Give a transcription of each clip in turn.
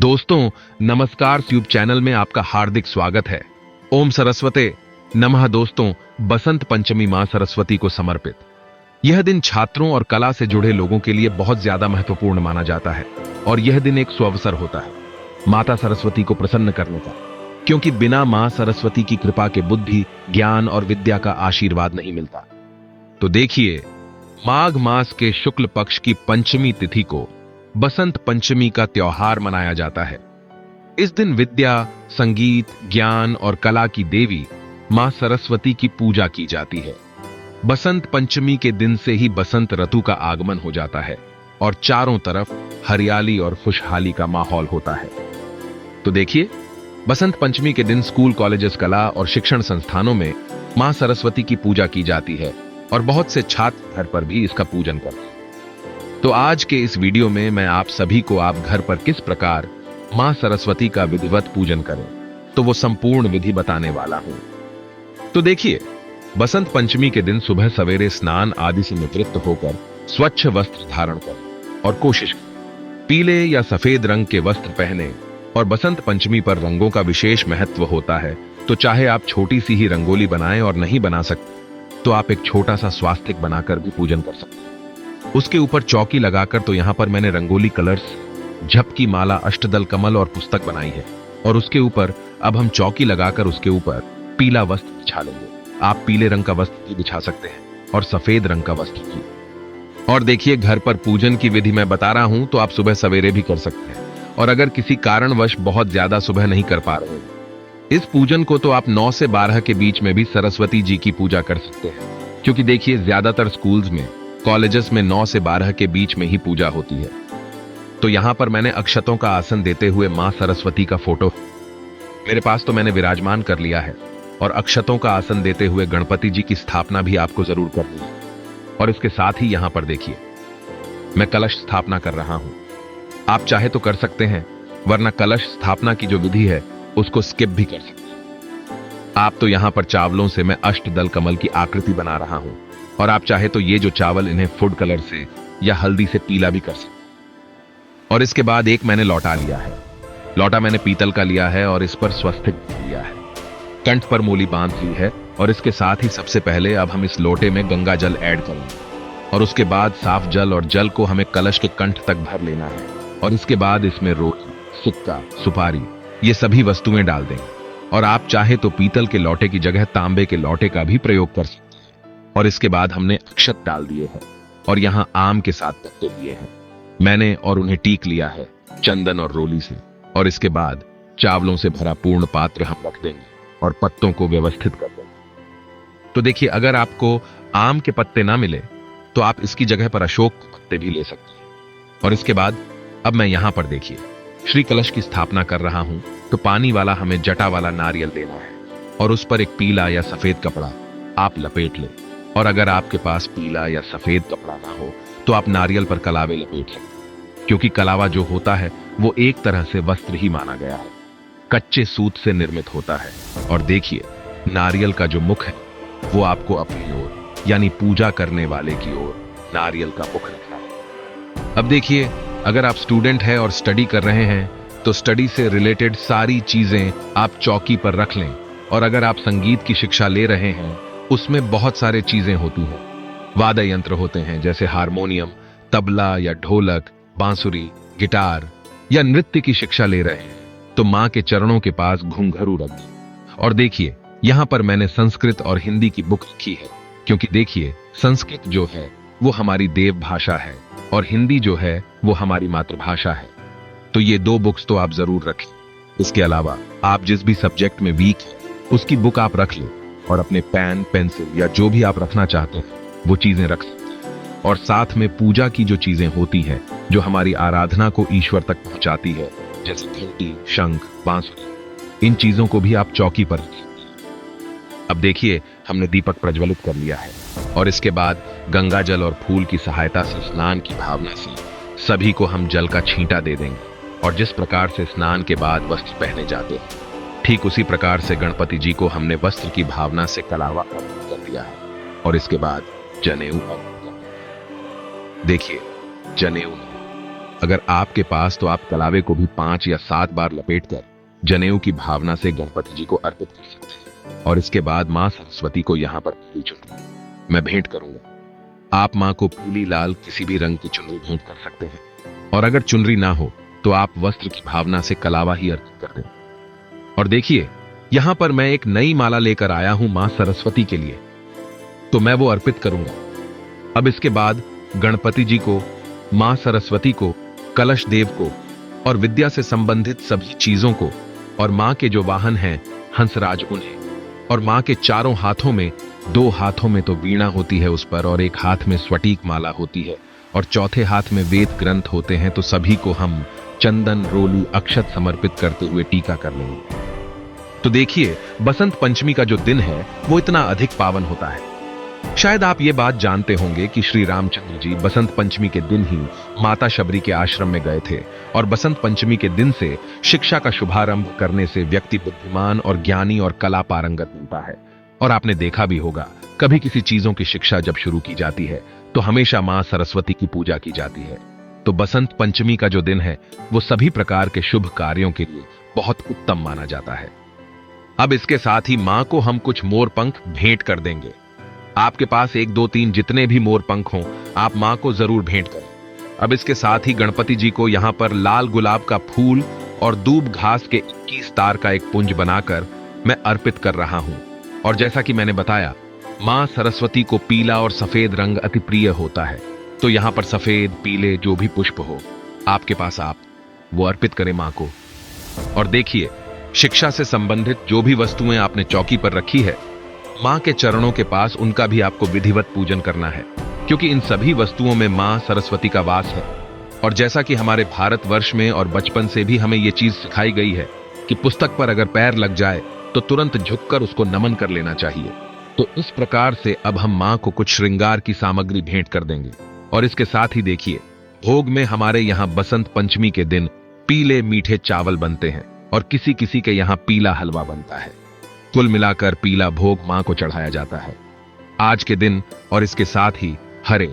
दोस्तों, नमस्कार। Tube channel में आपका हार्दिक स्वागत है। ओम सरस्वते नमः। दोस्तों, बसंत पंचमी मां सरस्वती को समर्पित यह दिन छात्रों और कला से जुड़े लोगों के लिए बहुत ज्यादा महत्वपूर्ण माना जाता है और यह दिन एक सुअवसर होता है माता सरस्वती को प्रसन्न करने का, क्योंकि बिना मां सरस्वती की कृपा के बुद्धि, ज्ञान और विद्या का आशीर्वाद नहीं मिलता। तो देखिए, माघ मास के शुक्ल पक्ष की पंचमी तिथि को बसंत पंचमी का त्योहार मनाया जाता है। इस दिन विद्या, संगीत, ज्ञान और कला की देवी मां सरस्वती की पूजा की जाती है। बसंत पंचमी के दिन से ही बसंत ऋतु का आगमन हो जाता है और चारों तरफ हरियाली और खुशहाली का माहौल होता है। तो देखिए, बसंत पंचमी के दिन स्कूल, कॉलेजेस, कला और शिक्षण संस्थानों में मां सरस्वती की पूजा की जाती है और बहुत से छात्र घर पर भी इसका पूजन करते हैं। तो आज के इस वीडियो में मैं आप सभी को आप घर पर किस प्रकार मां सरस्वती का विधिवत पूजन करें, तो वो संपूर्ण विधि बताने वाला हूं। तो देखिए, बसंत पंचमी के दिन सुबह सवेरे स्नान आदि से निवृत्त होकर स्वच्छ वस्त्र धारण करें और कोशिश करें पीले या सफेद रंग के वस्त्र पहने। और बसंत पंचमी पर रंगों का विशेष महत्व होता है, तो चाहे आप छोटी सी ही रंगोली बनाएं और नहीं बना सकते तो आप एक छोटा सा स्वास्तिक बनाकर भी पूजन कर सकते हैं। उसके ऊपर चौकी लगाकर, तो यहां पर मैंने रंगोली कलर्स, झपकी माला, अष्टदल कमल और पुस्तक बनाई है। और उसके ऊपर अब हम चौकी लगाकर उसके ऊपर पीला वस्त्र बिछा लेंगे। आप पीले रंग का वस्त्र भी बिछा सकते हैं और सफेद रंग का वस्त्र भी। और देखिए, घर पर पूजन की विधि मैं बता रहा हूं, तो आप सुबह सवेरे भी कर सकते हैं। और अगर किसी कारणवश बहुत ज्यादा सुबह नहीं कर पा रहे हैं इस पूजन को, तो आप 9 से 12 के बीच में भी सरस्वती जी की पूजा कर सकते हैं। क्योंकि देखिए, ज्यादातर स्कूल्स में, कॉलेजेस में 9 से 12 के बीच में ही पूजा होती है। तो यहां पर मैंने अक्षतों का आसन देते हुए मां सरस्वती का फोटो मेरे पास तो मैंने विराजमान कर लिया है। और अक्षतों का आसन देते हुए गणपति जी की स्थापना भी आपको जरूर करनी है। और इसके साथ ही यहां पर देखिए, मैं कलश स्थापना कर रहा हूं। आप चाहे तो कर सकते हैं, वरना कलश स्थापना की जो विधि है उसको स्किप भी कर सकते हैं। आप तो यहां पर चावलों से मैं अष्टदल कमल की आकृति बना रहा हूं। और आप चाहे तो ये जो चावल, इन्हें फूड कलर से या हल्दी से पीला भी कर सकते। और इसके बाद एक मैंने लौटा लिया है। लौटा मैंने पीतल का लिया है और इस पर स्वस्तिक लिया है। कंठ पर मूली बांध ली है। और इसके साथ ही सबसे पहले अब हम इस लोटे में गंगा जल ऐड करेंगे। और उसके बाद साफ जल और जल को हमें कलश के कंठ तक भर लेना है। और इसके बाद इसमें रोटी, सिक्का, सुपारी, ये सभी वस्तुएं डाल देंगे। और आप चाहे तो पीतल के लोटे की जगह तांबे के लोटे का भी प्रयोग कर सकते हैं। और इसके बाद हमने अक्षत डाल दिए हैं और यहां आम के साथ पत्ते दिए हैं मैंने, और उन्हें टीक लिया है चंदन और रोली से। और इसके बाद चावलों से भरा पूर्ण पात्र हम रख देंगे और पत्तों को व्यवस्थित कर देंगे। तो देखिए, अगर आपको आम के पत्ते ना मिले तो आप इसकी जगह पर अशोक के पत्ते भी ले सकते हैं। और इसके बाद अब मैं यहां पर देखिए श्री कलश की स्थापना कर रहा हूं। तो पानी वाला हमें जटा वाला नारियल देना है और उस पर एक पीला या सफेद कपड़ा आप लपेट लें। और अगर आपके पास पीला या सफेद कपड़ा ना हो तो आप नारियल पर कलावे लपेट लें, क्योंकि कलावा जो होता है वो एक तरह से वस्त्र ही माना गया है, कच्चे सूत से निर्मित होता है। और देखिए, नारियल का जो मुख है वो आपको अपनी ओर, यानी पूजा करने वाले की ओर नारियल का मुख रखना है। अब देखिए, अगर आप स्टूडेंट हैं और स्टडी कर रहे हैं तो स्टडी से रिलेटेड सारी चीजें आप चौकी पर रख लें। और अगर आप संगीत की शिक्षा ले रहे हैं, उसमें बहुत सारे चीजें होती हैं, वाद्य यंत्र होते हैं, जैसे हारमोनियम, तबला या ढोलक, बांसुरी, गिटार, या नृत्य की शिक्षा ले रहे हैं तो मां के चरणों के पास घुंघरू रख दें। और देखिए, यहां पर मैंने संस्कृत और हिंदी की बुक रखी है, क्योंकि देखिए, संस्कृत जो है वो हमारी देव भाषा है और हिंदी जो है वो हमारी मातृभाषा है। तो ये 2 बुक्स तो आप जरूर रखें। इसके अलावा आप जिस भी सब्जेक्ट में वीक है उसकी बुक आप रख लें और अपने पेन, पेंसिल या जो भी आप रखना चाहते हैं वो चीजें रख सकते हैं। और साथ में पूजा की जो चीजें होती हैं, जो हमारी आराधना को ईश्वर तक पहुंचाती है, जैसे घंटी, शंख, बांसुरी, इन चीजों को भी आप चौकी पर रख सकते हैं। अब देखिए, हमने दीपक प्रज्वलित कर लिया है और इसके बाद गंगा जल और फूल की सहायता से स्नान की भावना से सभी को हम जल का छींटा दे देंगे। और जिस प्रकार से स्नान के बाद वस्त्र पहने जाते हैं, ठीक उसी प्रकार से गणपति जी को हमने वस्त्र की भावना से कलावा अर्पित कर दिया है। और इसके बाद जनेऊ अर्पित कर दिया। देखिए, जनेऊ अगर आपके पास तो आप कलावे को भी 5 या 7 बार लपेटकर जनेऊ की भावना से गणपति जी को अर्पित कर सकते हैं। और इसके बाद मां सरस्वती को यहां पर पीली चुनरी मैं भेंट करूंगा। आप मां को पीली लाल किसी भी रंग की चुनरी भेंट कर सकते हैं। और अगर चुनरी ना हो तो आप वस्त्र की भावना से कलावा ही अर्पित कर दें। और देखिए, यहां पर मैं एक नई माला लेकर आया हूं मां सरस्वती के लिए, तो मैं वो अर्पित करूंगा। अब इसके बाद गणपति जी को, मां सरस्वती को, कलश देव को और विद्या से संबंधित सभी चीजों को, और मां के जो वाहन हैं हंसराज उन्हें, और मां के चारों हाथों में, 2 हाथों में तो वीणा होती है उस पर, और एक हाथ में स्वटीक माला होती है, और चौथे हाथ में वेद ग्रंथ होते हैं। तो सभी को हम चंदन, रोली, अक्षत समर्पित करते हुए टीका कर लेंगे। तो देखिए, बसंत पंचमी का जो दिन है वो इतना अधिक पावन होता है। शायद आप ये बात जानते होंगे कि श्री रामचंद्र जी बसंत पंचमी के दिन ही माता शबरी के आश्रम में गए थे, और बसंत पंचमी के दिन से शिक्षा का शुभारंभ करने से व्यक्ति बुद्धिमान और ज्ञानी और कला पारंगत बनता है। और आपने देखा भी होगा, कभी किसी चीजों की शिक्षा जब शुरू की जाती है तो हमेशा मां सरस्वती की पूजा की जाती है। तो बसंत पंचमी का जो दिन है वो सभी प्रकार के शुभ कार्यों के लिए बहुत उत्तम माना जाता है। अब इसके साथ ही मां को हम कुछ मोर पंख भेंट कर देंगे। आपके पास 1, 2, 3 जितने भी मोर पंख हों, आप मां को जरूर भेंट करें। अब इसके साथ ही गणपति जी को यहां पर लाल गुलाब का फूल और दूब घास के 21 तार का एक पुंज बनाकर मैं अर्पित कर रहा हूं। और जैसा कि मैंने बताया, मां सरस्वती को पीला और सफेद रंग अति प्रिय होता है, तो यहां पर सफेद, पीले जो भी पुष्प हो आपके पास, आप वो अर्पित करें मां को। और देखिए, शिक्षा से संबंधित जो भी वस्तुएं आपने चौकी पर रखी है, मां के चरणों के पास उनका भी आपको विधिवत पूजन करना है, क्योंकि इन सभी वस्तुओं में मां सरस्वती का वास है। और जैसा कि हमारे भारतवर्ष में और बचपन से भी हमें यह चीज सिखाई गई है कि पुस्तक पर अगर पैर लग जाए तो तुरंत झुककर उसको नमन कर लेना चाहिए। तो इस प्रकार से अब हम मां को कुछ श्रृंगार की सामग्री भेंट कर देंगे। और इसके साथ ही देखिए, भोग में हमारे यहां बसंत पंचमी के दिन पीले मीठे चावल बनते हैं, और किसी किसी के यहां पीला हलवा बनता है। कुल मिलाकर पीला भोग मां को चढ़ाया जाता है आज के दिन। और इसके साथ ही हरे,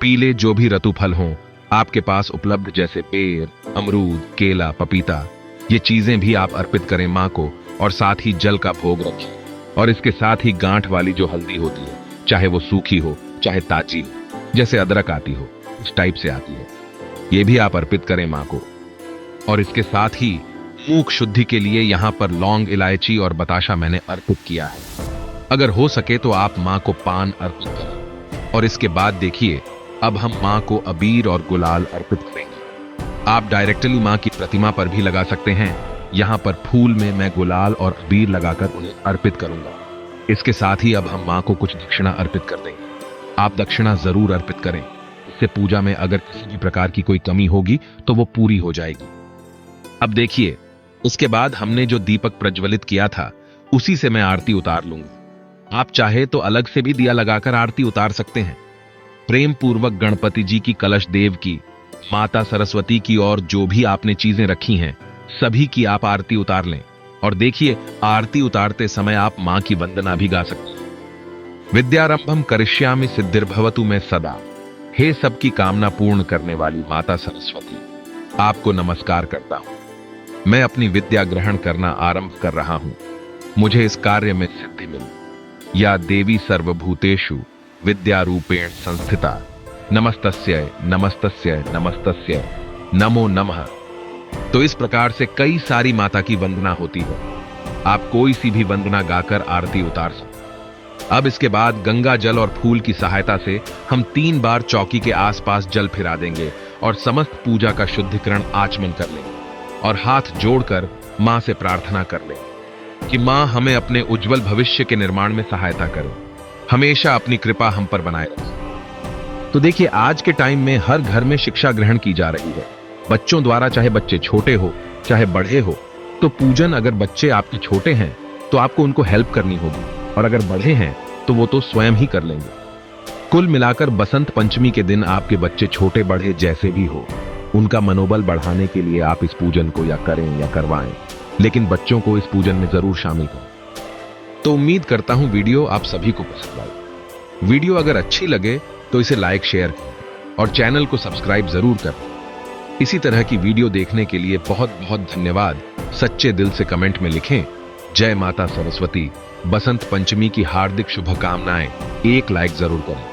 पीले जो भी ऋतुफल हों आपके पास उपलब्ध, जैसे पेड़, अमरूद, केला, पपीता, ये चीजें भी आप अर्पित करें मां को। और साथ ही जल का भोग रखें। और इसके साथ ही गांठ वाली जो हल्दी होती है, चाहे वो सूखी हो चाहे ताजी हो, जैसे अदरक आती हो इस टाइप से आती है, ये भी आप अर्पित करें मां को। और इसके साथ ही मुख शुद्धि के लिए यहां पर लौंग, इलायची और बताशा मैंने अर्पित किया है। अगर हो सके तो आप मां को पान अर्पित करें। और इसके बाद देखिए, अब हम मां को अबीर और गुलाल अर्पित करेंगे। आप डायरेक्टली मां की प्रतिमा पर भी लगा सकते हैं। यहां पर फूल में मैं गुलाल और अबीर लगाकर उन्हें अर्पित करूंगा। इसके साथ ही अब हम मां को कुछ दक्षिणा अर्पित कर देंगे। आप दक्षिणा जरूर अर्पित करें, इससे पूजा में अगर किसी भी प्रकार की कोई कमी होगी तो वो पूरी हो जाएगी। अब देखिए, उसके बाद हमने जो दीपक प्रज्वलित किया था उसी से मैं आरती उतार लूंगा। आप चाहे तो अलग से भी दिया लगाकर आरती उतार सकते हैं। प्रेम पूर्वक गणपति जी की, कलश देव की, माता सरस्वती की और जो भी आपने चीजें रखी हैं सभी की आप आरती उतार लें। और देखिए, आरती उतारते समय आप मां की वंदना भी गा सकते हैं। विद्यारंभम करिष्यामि सिद्धिर्भवतु में सदा। हे सबकी कामना पूर्ण करने वाली माता सरस्वती, आपको नमस्कार करता हूं। मैं अपनी विद्या ग्रहण करना आरंभ कर रहा हूं। मुझे इस कार्य में सिद्धि मिली। या देवी सर्वभूतेषु विद्यारूपेण संस्थिता। नमस्तस्यै नमस्तस्यै नमस्तस्यै नमो नमः। तो इस प्रकार से कई सारी माता की वंदना होती है। आप कोई सी भी वंदना गाकर आरती उतार सकते। अब इसके बाद गंगा जल और फूल की सहायता से हम 3 बार चौकी के आसपास जल फिरा देंगे और समस्त पूजा का शुद्धिकरण आचमन कर लेंगे और हाथ जोड़कर मां से प्रार्थना कर लेंगे कि मां हमें अपने उज्जवल भविष्य के निर्माण में सहायता करे, हमेशा अपनी कृपा हम पर बनाए रखे। तो देखिए, आज के टाइम में हर घर में शिक्षा ग्रहण की जा रही है बच्चों द्वारा, चाहे बच्चे छोटे हो चाहे बड़े हो। तो पूजन, अगर बच्चे आपके छोटे हैं तो आपको उनको हेल्प करनी होगी, और अगर बड़े हैं तो वो तो स्वयं ही कर लेंगे। कुल मिलाकर बसंत पंचमी के दिन आपके बच्चे छोटे बड़े जैसे भी हो, उनका मनोबल बढ़ाने के लिए आप इस पूजन को या करें या करवाएं, लेकिन बच्चों को इस पूजन में जरूर शामिल करें। तो उम्मीद करता हूं वीडियो आप सभी को पसंद आई। वीडियो अगर अच्छी लगे तो इसे लाइक, शेयर करें और चैनल को सब्सक्राइब जरूर करें। इसी तरह की वीडियो देखने के लिए बहुत बहुत धन्यवाद। सच्चे दिल से कमेंट में लिखें जय माता सरस्वती। बसंत पंचमी की हार्दिक शुभकामनाएं। एक लाइक जरूर करें।